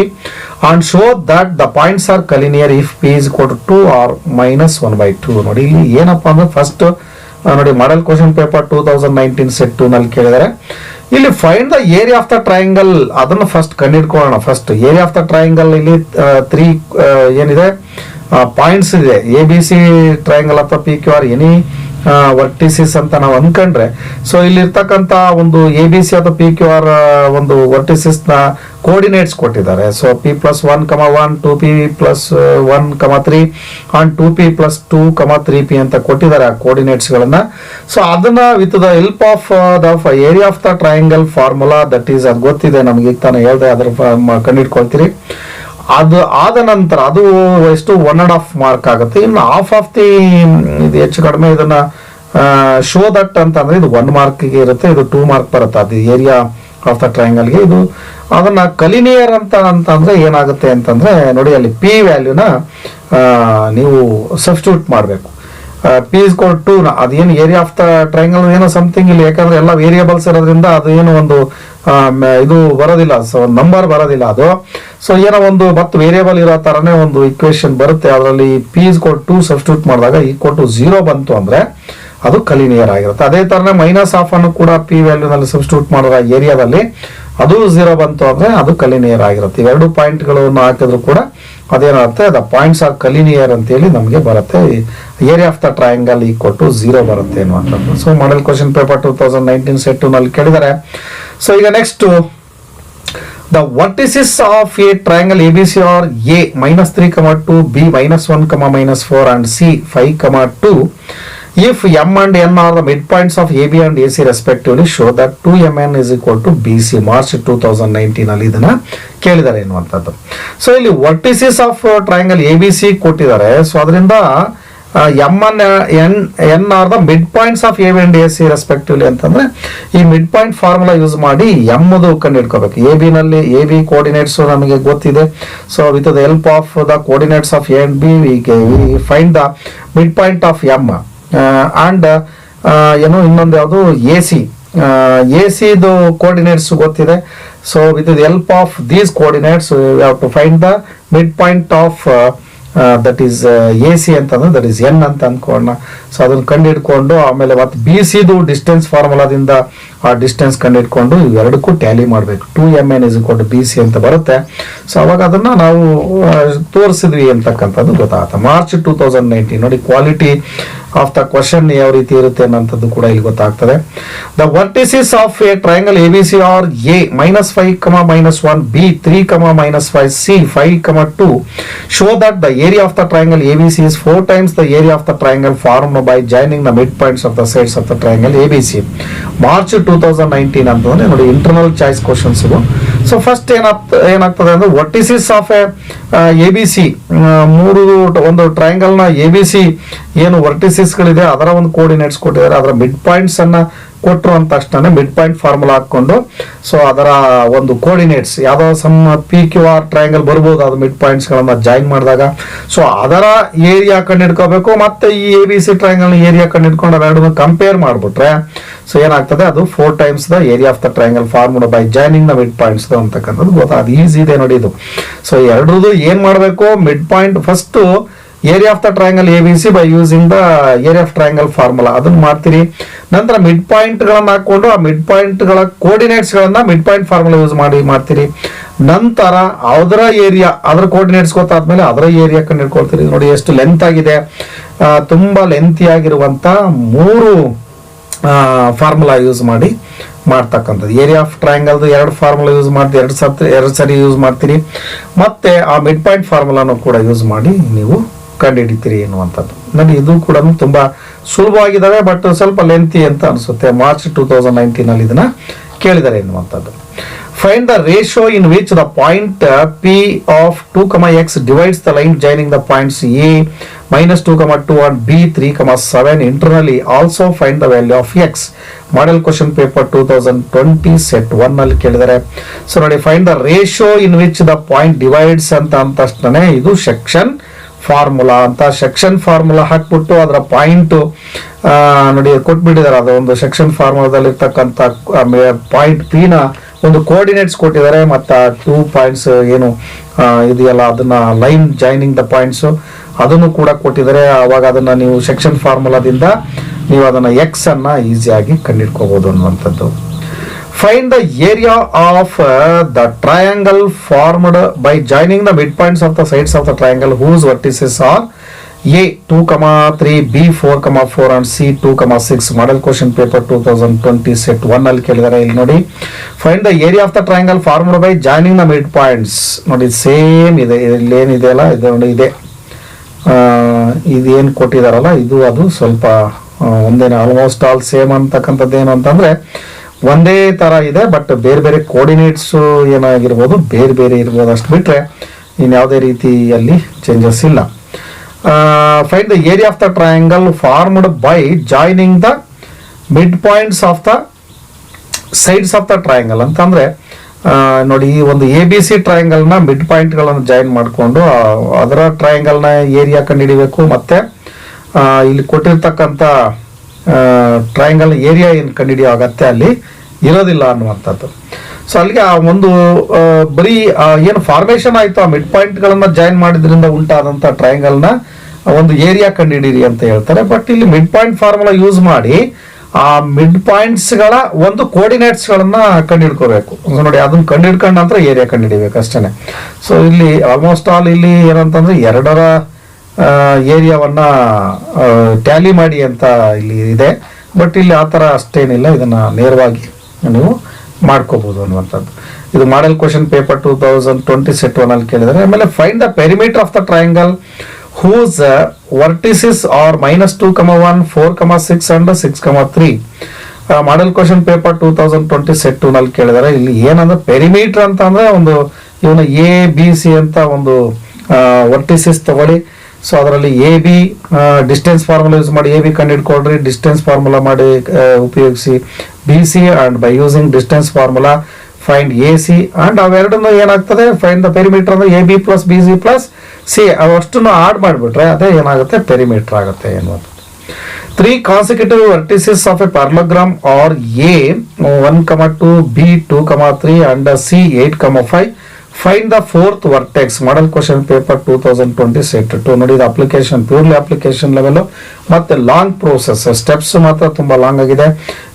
and show that the points are collinear if P is equal to 2 or -1/2. ನೋಡಿ ಇಲ್ಲಿ ಏನಪ್ಪಾ ಅಂದ್ರೆ first ನೋಡಿ model question paper 2019 set 2 ನಲ್ಲಿ ಕೇಳಿದ್ದಾರೆ. ಇಲ್ಲಿ find the area of the triangle ಅದನ್ನು first ಕಂಡುಹಿಡ್ಕೊಳ್ಳೋಣ. First area of the triangle ಇಲ್ಲಿ 3 ಏನಿದೆ ಪಾಯಿಂಟ್ಸ್ ಇದೆ. ABC ಟ್ರಯಾಂಗಲ್ ಅಥವಾ PQR ಎನಿ ವರ್ಟಿಸಿಸ್ ಅಂತ ನಾವು ಅನ್ಕೊಂಡ್ರೆ, ಸೊ ಇಲ್ಲಿ ಇರ್ತಕ್ಕಂಥ ಒಂದು ABC ಅಥವಾ PQR ಒಂದು ವರ್ಟಿಸಿಸ್ ನ ಕೋಆರ್ಡಿನೇಟ್ಸ್ ಕೊಟ್ಟಿದ್ದಾರೆ. So P plus 1, 1, 2P plus 1, 3 and 2P plus 2, 3P ಅಂತ ಕೊಟ್ಟಿದ್ದಾರೆ ಆ ಕೋಆರ್ಡಿನೇಟ್ಸ್ ಗಳನ್ನ. ಸೊ ಅದನ್ನ with the help of the area of the triangle formula that is ಅದು ಗೊತ್ತಿದೆ ನಮ್ಗೆ, ಈಗ ತಾನೇ ಹೇಳ್ದೆ, ಅದ್ರ ಕಂಡುಹಿಡ್ಕೊಳ್ತೀರಿ. ಅದು ಆದ ನಂತರ ಅದು ಎಷ್ಟು 1.5 ಮಾರ್ಕ್ ಆಗುತ್ತೆ. ಇನ್ನು ಹಾಫ್ ಆಫ್ ದಿ ಇದು ಹೆಚ್ಚು ಕಡಿಮೆ ಇದನ್ನ ಶೋ ದಟ್ ಅಂತಂದ್ರೆ ಇದು 1 ಮಾರ್ಕ್ಗೆ ಇರುತ್ತೆ, ಇದು 2 ಮಾರ್ಕ್ ಬರುತ್ತೆ. ಅದು ಏರಿಯಾ ಆಫ್ ದ ಟ್ರಯಾಂಗಲ್ಗೆ ಇದು ಅದನ್ನ ಕಲಿನಿಯರ್ ಅಂತಂದ್ರೆ ಏನಾಗುತ್ತೆ ಅಂತಂದ್ರೆ ನೋಡಿ ಅಲ್ಲಿ P ವ್ಯಾಲ್ಯೂನ ನೀವು ಸಬ್ಸ್ಟಿಟ್ಯೂಟ್ ಮಾಡಬೇಕು. P is equal to ಅದೇನು ಏರಿಯಾ ಆಫ್ ದ ಟ್ರಯಾಂಗಲ್ ಏನೋ ಸಮಥಿಂಗ್ ಇಲ್ಲಿ, ಯಾಕಂದ್ರೆ ಎಲ್ಲ ವೇರಿಯೇಬಲ್ಸ್ ಇರೋದ್ರಿಂದ ಅದು ಏನು ಒಂದು ಇದು ಬರೋದಿಲ್ಲ, ಸೊ ನಂಬರ್ ಬರೋದಿಲ್ಲ ಅದು. ಸೊ ಏನೋ ಒಂದು ಮತ್ತು ವೇರಿಯೇಬಲ್ ಇರೋ ತರನೇ ಒಂದು ಇಕ್ವೇಶನ್ ಬರುತ್ತೆ. ಅದರಲ್ಲಿ P is equal to substitute ಮಾಡಿದಾಗ = 0 ಬಂತು ಅಂದ್ರೆ ಅದು ಕಲಿನಿಯರ್ ಆಗಿರುತ್ತೆ. ಅದೇ ತರನೇ -1/2 ಅನ್ನು ಕೂಡ P ವ್ಯಾಲ್ಯೂನಲ್ಲಿ ಸಬ್ಸ್ಟಿಟ್ಯೂಟ್ ಮಾಡಿದಾಗ ಏರಿಯಾದಲ್ಲಿ ಅದು 0 ಬಂತು ಅಂದ್ರೆ ಅದು ಕಲಿನಿಯರ್ ಆಗಿರುತ್ತೆ. ಇವೆರಡು ಪಾಯಿಂಟ್ಗಳನ್ನು ಹಾಕಿದ್ರು ಕೂಡ ಅದೇನಾಗುತ್ತೆ, ದ ಪಾಯಿಂಟ್ಸ್ ಆರ್ ಕಲಿನಿಯರ್ ಅಂತ ಹೇಳಿ ನಮಗೆ ಬರುತ್ತೆ. ಏರಿಯಾ ಆಫ್ ದ ಟ್ರಯಾಂಗಲ್ = 0 ಬರುತ್ತೆ ಅನ್ನುವಂಥದ್ದು. So model question paper 2019 set 2 ನಲ್ಲಿ ಕೇಳಿದ್ದಾರೆ. ಸೊ ಈಗ next the vertices of a triangle ABC are A -3, 2, B -1, -4 and C 5, 2. If M and N are the midpoints of AB and AC respectively, show that 2MN is equal to BC. March 2019 ಅಲ್ಲಿ ಇದನ್ನ ಕೇಳಿದ್ದಾರೆ ಎನ್ನುವಂಥದ್ದು. So ಇಲ್ಲಿ vertices of triangle ABC ಕೊಟ್ಟಿದ್ದಾರೆ. So ಅದರಿಂದ M and N are the midpoints of AB and AC respectively ಅಂತಂದ್ರೆ ಈ mid point formula use ಮಾಡಿ M ಕಂಡುಹಿಡ್ಕೋಬೇಕು. AB ನಲ್ಲಿ AB ಕೋಆರ್ಡಿನೇಟ್ಸ್ ನಮಗೆ ಗೊತ್ತಿದೆ. So with the help of the coordinates of A and B we find the midpoint of M and ಏನು ಇನ್ನೊಂದು ಯಾವುದು AC ದು ಕೋಆರ್ಡಿನೇಟ್ಸ್ ಗೊತ್ತಿದೆ. So with the help of these coordinates we have to find the mid point of that is AC ಅಂತಂದ್ರೆ that is N ಅಂತ ಅನ್ಕೊಳ್ಳೋಣ. So ಅದನ್ನ ಕಂಡುಹಿಡ್ಕೊಂಡು ಆಮೇಲೆ ಮತ್ತೆ BC ದು ಡಿಸ್ಟೆನ್ಸ್ ಫಾರ್ಮುಲಾದಿಂದ ಆ ಡಿಸ್ಟೆನ್ಸ್ ಕಂಡುಹಿಡ್ಕೊಂಡು ಇವೆರಡಕ್ಕೂ ಟ್ಯಾಲಿ ಮಾಡಬೇಕು. 2mn = BC ಅಂತ ಬರುತ್ತೆ. ಸೊ ಅವಾಗ ಅದನ್ನ ನಾವು ತೋರಿಸಿದ್ವಿ ಅಂತಕ್ಕಂಥದ್ದು ಗೊತ್ತಾಗುತ್ತೆ. ಮಾರ್ಚ್ 2019 ನೋಡಿ, ಕ್ವಾಲಿಟಿ ಆಫ್ ದ ಕ್ವಶನ್ ಯಾವ ರೀತಿ ಇರುತ್ತೆ ಅನ್ನೋಂಥದ್ದು ಕೂಡ ಇಲ್ಲಿ ಗೊತ್ತಾಗ್ತದೆ. The vertices of a triangle ABC are A -5, -1, B 3, -5, C 5, 2 show that the area of the triangle ABC is 4 times the area of the triangle formed by joining the midpoints of the sides of the triangle ABC. March 2019 ಅಂತಂದ್ರೆ ನೋಡಿ, internal choice questions ಇದು. So first ಏನಾಗ್ತದೆ ಅಂದ್ರೆ, vertices of A ABC, ಒಂದು triangle ನ ABC ಏನು vertices ಗಳಿದೆ ಅದರ ಒಂದು ಕೋಆರ್ಡಿನೇಟ್ಸ್ ಕೊಟ್ಟಿದ್ದಾರೆ. ಅದರ ಮಿಡ್ ಪಾಯಿಂಟ್ಸ್ ಅನ್ನ ಕೊಟ್ಟರು ಅಂತ ತಕ್ಷಣ ಮಿಡ್ ಪಾಯಿಂಟ್ ಫಾರ್ಮುಲಾ ಹಾಕೊಂಡು, ಸೊ ಅದರ ಒಂದು ಕೋಆರ್ಡಿನೇಟ್ಸ್ ಯಾವ್ದೋ ಸಮ್ PQR ಟ್ರಯಾಂಗಲ್ ಬರ್ಬೋದು, ಅದು ಮಿಡ್ ಪಾಯಿಂಟ್ಸ್ ಗಳನ್ನ ಜಾಯಿನ್ ಮಾಡಿದಾಗ ಸೊ ಅದರ ಏರಿಯಾ ಕಂಡಿಡ್ಕೋಬೇಕು. ಮತ್ತೆ ಈ ABC ಟ್ರಯಾಂಗಲ್ ಏರಿಯಾ ಕಂಡಿಡ್ಕೊಂಡು ಅವೆರಡನ್ನು ಕಂಪೇರ್ ಮಾಡ್ಬಿಟ್ರೆ ಸೊ ಏನಾಗ್ತದೆ, ಅದು 4 times the area of the triangle formed by joining the mid points ಅಂತಕ್ಕಂಥದ್ದು ಅದು ಈಸಿ ಇದೆ ನೋಡಿ ಇದು. ಸೊ ಎರಡರದು ಏನ್ ಮಾಡಬೇಕು, mid point first area of the triangle ABC by using the area of triangle formula ಅದನ್ನ ಮಾಡ್ತೀರಿ. ನಂತರ ಮಿಡ್ ಪಾಯಿಂಟ್ ಗಳನ್ನ ಹಾಕೊಂಡು ಆ ಮಿಡ್ ಪಾಯಿಂಟ್ ಗಳ ಕೋಆರ್ಡಿನೇಟ್ಸ್ ಗಳನ್ನ ಮಿಡ್ ಪಾಯಿಂಟ್ ಫಾರ್ಮುಲಾ ಯೂಸ್ ಮಾಡ್ತೀರಿ. ನಂತರ ಅದರ ಏರಿಯಾ, ಅದರ ಕೋಆರ್ಡಿನೇಟ್ಸ್ ಗೊತ್ತಾದ್ಮೇಲೆ ಅದರ ಏರಿಯಾ ಕಂಡು ಹಿಡ್ಕೊಳ್ತೀರಿ. ನೋಡಿ ಎಷ್ಟು ಲೆಂತ್ ಆಗಿದೆ, ತುಂಬಾ ಲೆಂತಿ ಆಗಿರುವಂತ 3 ಫಾರ್ಮುಲಾ ಯೂಸ್ ಮಾಡ್ತಕ್ಕಂಥದ್ದು. Area of triangle 2 formula use ಮಾಡ್ತೀರಿ, 2 ಸರಿ ಯೂಸ್ ಮಾಡ್ತೀರಿ. ಮತ್ತೆ ಆ ಮಿಡ್ ಪಾಯಿಂಟ್ ಫಾರ್ಮುಲಾನು ಕೂಡ ಯೂಸ್ ಮಾಡಿ ನೀವು ಕಂಡುಹಿಡಿತೀರಿ ಎನ್ನುವಂಥದ್ದು. ನೋಡಿ, ಇದು ಕೂಡ ತುಂಬಾ ಸುಲಭವಾಗಿದ್ದಾವೆ, ಬಟ್ ಸ್ವಲ್ಪ ಲೆಂತಿ ಅಂತ ಅನಿಸುತ್ತೆ. ಮಾರ್ಚ್ 2019 ಅಲ್ಲಿ ಇದನ್ನ ಕೇಳಿದ್ದಾರೆ ಎನ್ನುವಂಥದ್ದು. Find the ratio in which the point P of 2, x divides the line joining the points A -2, 2 and B 3, 7 internally. Also find the value of x. Model question paper 2020 set 1 ಅಲ್ಲಿ ಕೇಳಿದ್ದಾರೆ. So ನೋಡಿ, find the ratio in which the point divides ಅಂತ ತಕ್ಷಣ ಇದು section formula ಅಂತ. Section formula ಹಾಕ್ಬಿಟ್ಟು ಅದರ point ನೋಡಿ ಕೊಟ್ಬಿಟ್ಟಿದ್ದಾರೆ. ಅದು ಒಂದು ಸೆಕ್ಷನ್ ಫಾರ್ಮುಲಾದಲ್ಲಿ ಇರ್ತಕ್ಕಂಥ ಪಾಯಿಂಟ್ P ನ ಒಂದು ಕೋಆರ್ಡಿನೇಟ್ಸ್ ಕೊಟ್ಟಿದ್ದಾರೆ. ಮತ್ತು 2 ಪಾಯಿಂಟ್ಸ್ ಏನು ಇದೆಯಲ್ಲ ಅದನ್ನ ಲೈನ್ ಜಾಯಿನಿಂಗ್ ದ ಪಾಯಿಂಟ್ಸ್ ಅದನ್ನು ಕೂಡ ಕೊಟ್ಟಿದ್ದಾರೆ. ಅವಾಗ ಅದನ್ನ ನೀವು ಸೆಕ್ಷನ್ ಫಾರ್ಮುಲಾದಿಂದ ನೀವು ಅದನ್ನ ಎಕ್ಸ್ ಅನ್ನ ಈಸಿಯಾಗಿ ಕಂಡುಹಿಡ್ಕೋಬಹುದು ಅನ್ನುವಂಥದ್ದು. Find the area of the triangle formed by joining the mid points of the sides of the triangle whose vertices are A 2, 3, B 4, 4 and C 2, 6. Model question paper 2020 set 1 ಅಲ್ಲಿ ಕೇಳಿದ್ದಾರೆ. ಇಲ್ಲಿ ನೋಡಿ, find the area of the triangle formed by joining the mid points. ನೋಡಿ same ಇದೆ, ಇಲ್ಲಿ ಏನಿದೆ ಅಲ್ಲ ಇದು ನೋಡಿ ಇದೆ, ಇದೇನು ಕೊಟ್ಟಿದಾರಲ್ಲ ಇದು ಅದು ಸ್ವಲ್ಪ ಒಂದೇನೆ, ಆಲ್ಮೋಸ್ಟ್ ಆಲ್ ಸೇಮ್ ಅಂತಕ್ಕಂಥದ್ದು. ಏನು ಅಂತಂದ್ರೆ ಒಂದೇ ತರ ಇದೆ, ಬಟ್ ಬೇರೆ ಬೇರೆ ಕೋಆರ್ಡಿನೇಟ್ಸ್ ಏನಾಗಿರ್ಬೋದು ಬೇರೆ ಬೇರೆ ಇರ್ಬೋದು, ಅಷ್ಟು ಬಿಟ್ರೆ ಇನ್ಯಾವುದೇ ರೀತಿಯಲ್ಲಿ ಚೇಂಜಸ್ ಇಲ್ಲ. Find the area of the triangle formed by joining the midpoints of the sides of the triangle ಅಂತಂದ್ರೆ ನೋಡಿ, ಈ ಒಂದು ABC ಟ್ರಯಾಂಗಲ್ ನ ಮಿಡ್ ಪಾಯಿಂಟ್ ಗಳನ್ನು ಜಾಯಿನ್ ಮಾಡಿಕೊಂಡು ಅದರ ಟ್ರಯಾಂಗಲ್ ನ ಏರಿಯಾ ಕಂಡುಹಿಡಿಬೇಕು. ಮತ್ತೆ ಇಲ್ಲಿ ಕೊಟ್ಟಿರ್ತಕ್ಕಂಥ ಟ್ರಯಾಂಗಲ್ ಏರಿಯಾ ಏನು ಕಂಡುಹಿಡಿಯೋ ಅಗತ್ಯ ಅಲ್ಲಿ ಇರೋದಿಲ್ಲ ಅನ್ನುವಂಥದ್ದು. ಸೊ ಅಲ್ಲಿಗೆ ಆ ಒಂದು ಬರೀ ಏನು ಫಾರ್ಮೇಶನ್ ಆಯ್ತು, ಆ ಮಿಡ್ ಪಾಯಿಂಟ್ ಗಳನ್ನ ಜಾಯಿನ್ ಮಾಡಿದ್ರಿಂದ ಉಂಟಾದಂತ ಟ್ರಯಾಂಗಲ್ ನ ಒಂದು ಏರಿಯಾ ಕಂಡುಹಿಡಿಯಿರಿ ಅಂತ ಹೇಳ್ತಾರೆ. ಬಟ್ ಇಲ್ಲಿ ಮಿಡ್ ಪಾಯಿಂಟ್ ಫಾರ್ಮುಲಾ ಯೂಸ್ ಮಾಡಿ ಆ ಮಿಡ್ ಪಾಯಿಂಟ್ಸ್ ಗಳ ಒಂದು ಕೋಆರ್ಡಿನೇಟ್ಸ್ ಗಳನ್ನ ಕಂಡುಹಿಡ್ಕೋಬೇಕು. ನೋಡಿ, ಅದನ್ನ ಕಂಡುಹಿಡ್ಕೊಂಡ ನಂತರ ಏರಿಯಾ ಕಂಡುಹಿಡಿಬೇಕು ಅಷ್ಟೇನೆ. ಸೊ ಇಲ್ಲಿ ಆಲ್ಮೋಸ್ಟ್ ಆಲ್ ಇಲ್ಲಿ ಏನಂತಂದ್ರೆ ಎರಡರ ಏರಿಯಾವನ್ನ ಟ್ಯಾಲಿ ಮಾಡಿ ಅಂತ ಇಲ್ಲಿ ಇದೆ. ಬಟ್ ಇಲ್ಲಿ ಆ ತರ ಅಷ್ಟೇನಿಲ್ಲ, ಇದನ್ನ ನೇರವಾಗಿ ನೀವು ಮಾಡ್ಕೋಬಹುದು ಅನ್ನುವಂಥದ್ದು. ಇದು ಮಾಡೆಲ್ ಕ್ವಶನ್ ಪೇಪರ್ 2020 ಸೆಟ್ 1 ಅಲ್ಲಿ ಕೇಳಿದರೆ. ಆಮೇಲೆ find the perimeter of the triangle whose vertices are -2, 1, 4, 6 and 6, 3. Model question paper 2020 set 2 ನಲ್ಲಿ ಕೇಳಿದರೆ. ಇಲ್ಲಿ ಏನಂದ್ರೆ ಪೆರಿಮೀಟರ್ ಅಂತ ಅಂದ್ರೆ ಒಂದು ಇವನು ABC ಅಂತ ಒಂದು ವರ್ಟಿಸಿಸ್ ತಗೊಳ್ಳಿ. ಸೊ ಅದರಲ್ಲಿ AB ಡಿಸ್ಟೆನ್ಸ್ ಫಾರ್ಮುಲಾ ಯೂಸ್ ಮಾಡಿ AB ಕಂಡುಹಿಡ್ಕೊಳ್ರಿ. ಡಿಸ್ಟೆನ್ಸ್ ಫಾರ್ಮುಲಾ ಮಾಡಿ ಉಪಯೋಗಿಸಿ BC and by using distance formula find AC and ಅವೆರಡನ್ನು ಏನಾಗ್ತದೆ, ಫೈಂಡ್ ದ ಪೆರಿಮೀಟರ್ ಅಂದ್ರೆ AB + BC + C ಅವಷ್ಟನ್ನು ಆಡ್ ಮಾಡಿಬಿಟ್ರೆ ಅದೇ ಏನಾಗುತ್ತೆ, ಪೆರಿಮೀಟರ್ ಆಗುತ್ತೆ ಎನ್ನುವುದು. 3 consecutive vertices of a parallelogram are A 1, 2, B 2, 3 and C 8, 5 find the fourth vertex model question paper 2020 set 2 ನೋಡಿ. ಇದು ಅಪ್ಲಿಕೇಶನ್ ಪ್ಯೂರ್ಲಿ ಅಪ್ಲಿಕೇಶನ್ ಲೆವೆಲ್ ಮತ್ತೆ ಲಾಂಗ್ ಪ್ರೋಸೆಸ್, ಸ್ಟೆಪ್ಸ್ ಮಾತ್ರ ತುಂಬಾ ಲಾಂಗ್ ಆಗಿದೆ.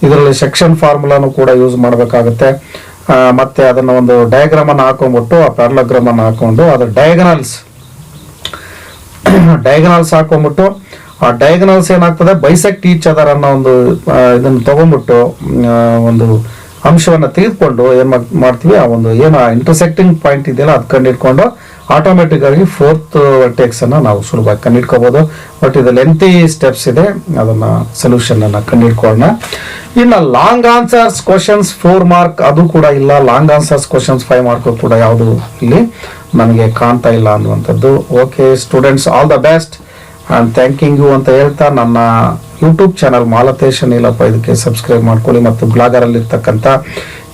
ಇದರಲ್ಲಿ ಸೆಕ್ಷನ್ ಫಾರ್ಮುಲಾನು ಕೂಡ ಯೂಸ್ ಮಾಡಬೇಕಾಗುತ್ತೆ. ಮತ್ತೆ ಅದನ್ನ ಒಂದು ಡಯಾಗ್ರಾಮ್ ಅನ್ನು ಹಾಕೊಂಡ್ಬಿಟ್ಟು ಆ ಪ್ಯಾರಲೋಗ್ರಾಮ್ ಅನ್ನು ಹಾಕೊಂಡು ಅದ್ರ ಡಯಾಗನಲ್ಸ್ ಹಾಕೊಂಡ್ಬಿಟ್ಟು ಆ ಡಯಾಗನಲ್ಸ್ ಏನಾಗ್ತದೆ, ಬೈಸೆಕ್ಟ್ ಈಚ್ ಅದರ್ ಅನ್ನೋ ಒಂದು ಇದನ್ನು ತಗೊಂಡ್ಬಿಟ್ಟು ಒಂದು ಅಂಶವನ್ನು ತೆಗೆದುಕೊಂಡು ಏನ್ ಮಾಡ್ತೀವಿ, ಆ ಒಂದು ಏನು ಇಂಟರ್ಸೆಕ್ಟಿಂಗ್ ಪಾಯಿಂಟ್ ಇದೆಯಲ್ಲ ಅದು ಕಂಡಿಡ್ಕೊಂಡು ಆಟೋಮೆಟಿಕ್ ಆಗಿ ಫೋರ್ತ್ ವರ್ಟೆಕ್ಸ್ ಅನ್ನ ನಾವು ಸುಲಭವಾಗಿ ಕಂಡಿಡ್ಕೋಬಹುದು. ಬಟ್ ಇದು ಲೆಂತಿ ಸ್ಟೆಪ್ಸ್ ಇದೆ, ಅದನ್ನ ಸೊಲ್ಯೂಷನ್ ಅನ್ನ ಕಂಡಿಡ್ಕೊಳ್ಳೋಣ. ಇನ್ನು ಲಾಂಗ್ ಆನ್ಸರ್ಸ್ ಕ್ವಶನ್ಸ್ 4 ಮಾರ್ಕ್ ಅದು ಕೂಡ ಇಲ್ಲ. ಲಾಂಗ್ ಆನ್ಸರ್ಸ್ ಕ್ವಶನ್ಸ್ 5 ಮಾರ್ಕ್ ಕೂಡ ಯಾವುದು ಇಲ್ಲಿ ನನಗೆ ಕಾಣ್ತಾ ಇಲ್ಲ ಅನ್ನುವಂಥದ್ದು. Okay students, all the best and thanking you ಅಂತ ಹೇಳ್ತಾ ನನ್ನ ಯೂಟ್ಯೂಬ್ ಚಾನಲ್ ಮಾಲತೇಶ್ ಅನಿಲಪ್ಪ ಇದಕ್ಕೆ ಸಬ್ಸ್ಕ್ರೈಬ್ ಮಾಡ್ಕೊಳ್ಳಿ. ಮತ್ತು ಬ್ಲಾಗರ್ ಅಲ್ಲಿ ಇರ್ತಕ್ಕಂಥ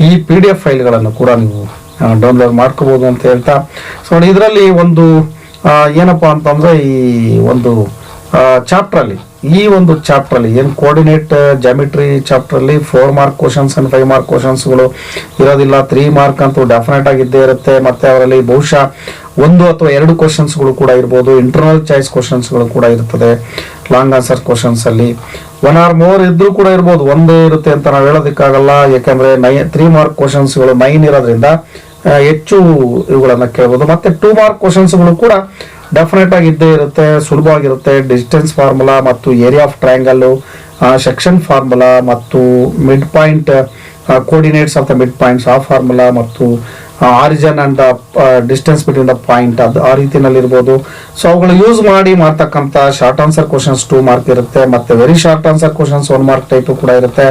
ಈ PDF ಫೈಲ್ಗಳನ್ನು ಕೂಡ ನೀವು ಡೌನ್ಲೋಡ್ ಮಾಡ್ಕೋಬಹುದು ಅಂತ ಹೇಳ್ತಾ, ಸೊ ಇದರಲ್ಲಿ ಒಂದು ಏನಪ್ಪಾ ಅಂತಂದ್ರೆ ಈ ಒಂದು ಚಾಪ್ಟರ್ ಅಲ್ಲಿ ಏನು ಕೋಆರ್ಡಿನೇಟ್ ಜಾಮಿಟ್ರಿ ಚಾಪ್ಟರ್ ಅಲ್ಲಿ 4 ಮಾರ್ಕ್ ಕ್ವಶನ್ಸ್ ಅಂಡ್ 5 ಮಾರ್ಕ್ ಕ್ವಶನ್ಸ್ಗಳು ಇರೋದಿಲ್ಲ. 3 ಮಾರ್ಕ್ ಅಂತೂ ಡೆಫಿನೆಟ್ ಆಗಿದ್ದೇ ಇರುತ್ತೆ. ಮತ್ತೆ ಅವರಲ್ಲಿ ಬಹುಶಃ 1 ಅಥವಾ 2 ಕ್ವಶನ್ಸ್ಗಳು ಕೂಡ ಇರ್ಬೋದು. ಇಂಟರ್ನಲ್ ಚಾಯ್ಸ್ ಕ್ವಶನ್ಸ್ಗಳು ಕೂಡ ಇರ್ತದೆ ಲಾಂಗ್ ಆನ್ಸರ್ ಕ್ವಶನ್ಸ್ ಅಲ್ಲಿ. 1 or more ಇದ್ರೂ ಕೂಡ ಇರ್ಬೋದು, ಒಂದೇ ಇರುತ್ತೆ ಅಂತ ನಾವು ಹೇಳೋದಕ್ಕಾಗಲ್ಲ. ಯಾಕಂದ್ರೆ 3 ಮಾರ್ಕ್ ಕ್ವಶನ್ಸ್ಗಳು 9 ಇರೋದ್ರಿಂದ ಹೆಚ್ಚು ಇವುಗಳನ್ನ ಕೇಳ್ಬೋದು. ಮತ್ತೆ 2 ಮಾರ್ಕ್ ಕ್ವಶನ್ಸ್ಗಳು ಕೂಡ ಡೆಫಿನೆಟ್ ಆಗಿ ಇದ್ದೇ ಇರುತ್ತೆ, ಸುಲಭವಾಗಿರುತ್ತೆ. ಡಿಸ್ಟೆನ್ಸ್ ಫಾರ್ಮುಲಾ ಮತ್ತು area of triangle, section formula ಮತ್ತು mid point coordinates of the mid points ಆ ಫಾರ್ಮುಲಾ ಮತ್ತು origin and distance between the point ಅದು ಆ ರೀತಿನಲ್ಲಿ ಇರ್ಬೋದು. ಸೊ ಅವುಗಳು ಯೂಸ್ ಮಾಡಿ ಮಾಡ್ತಕ್ಕಂಥ ಶಾರ್ಟ್ ಆನ್ಸರ್ ಕ್ವಶನ್ಸ್ 2 ಮಾರ್ಕ್ ಇರುತ್ತೆ. ಮತ್ತೆ very short answer questions 1 mark type ಕೂಡ ಇರುತ್ತೆ.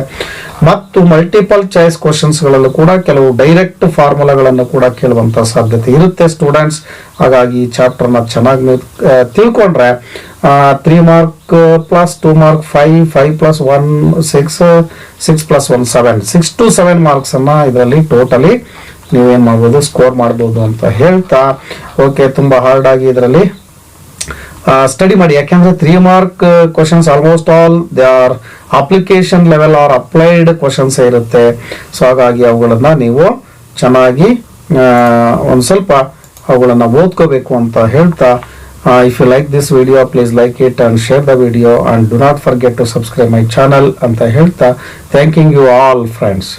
ಮತ್ತು ಮಲ್ಟಿಪಲ್ ಚಾಯ್ಸ್ ಕ್ವಶನ್ಸ್ ಗಳಲ್ಲೂ ಕೂಡ ಕೆಲವು ಡೈರೆಕ್ಟ್ ಫಾರ್ಮುಲಾಗಳನ್ನು ಕೂಡ ಕೇಳುವಂತ ಸಾಧ್ಯತೆ ಇರುತ್ತೆ ಸ್ಟೂಡೆಂಟ್ಸ್. ಹಾಗಾಗಿ ಈ ಚಾಪ್ಟರ್ ನ ಚೆನ್ನಾಗಿ ನೀವು ತಿಳ್ಕೊಂಡ್ರೆ 3 mark plus 2 mark 5 plus 1 6 plus 1 7 6 to 7 marks ಅನ್ನ ಇದರಲ್ಲಿ ಟೋಟಲಿ ನೀವೇನ್ ಮಾಡ್ಬೋದು, ಸ್ಕೋರ್ ಮಾಡ್ಬೋದು ಅಂತ ಹೇಳ್ತಾ, ಓಕೆ ತುಂಬಾ ಹಾರ್ಡ್ ಆಗಿ ಇದರಲ್ಲಿ ಸ್ಟಡಿ ಮಾಡಿ. ಯಾಕೆಂದ್ರೆ 3 mark questions almost all they are application level or applied questions ಇರುತ್ತೆ. ಸೊ ಹಾಗಾಗಿ ಅವುಗಳನ್ನ ನೀವು ಚೆನ್ನಾಗಿ ಒಂದು ಸ್ವಲ್ಪ ಅವುಗಳನ್ನ ಓದ್ಕೋಬೇಕು ಅಂತ ಹೇಳ್ತಾ, if you like this video please like it and share the video and do not forget to subscribe my channel ಅಂತ ಹೇಳ್ತಾ, ಥ್ಯಾಂಕಿಂಗ್ ಯು ಆಲ್ ಫ್ರೆಂಡ್ಸ್.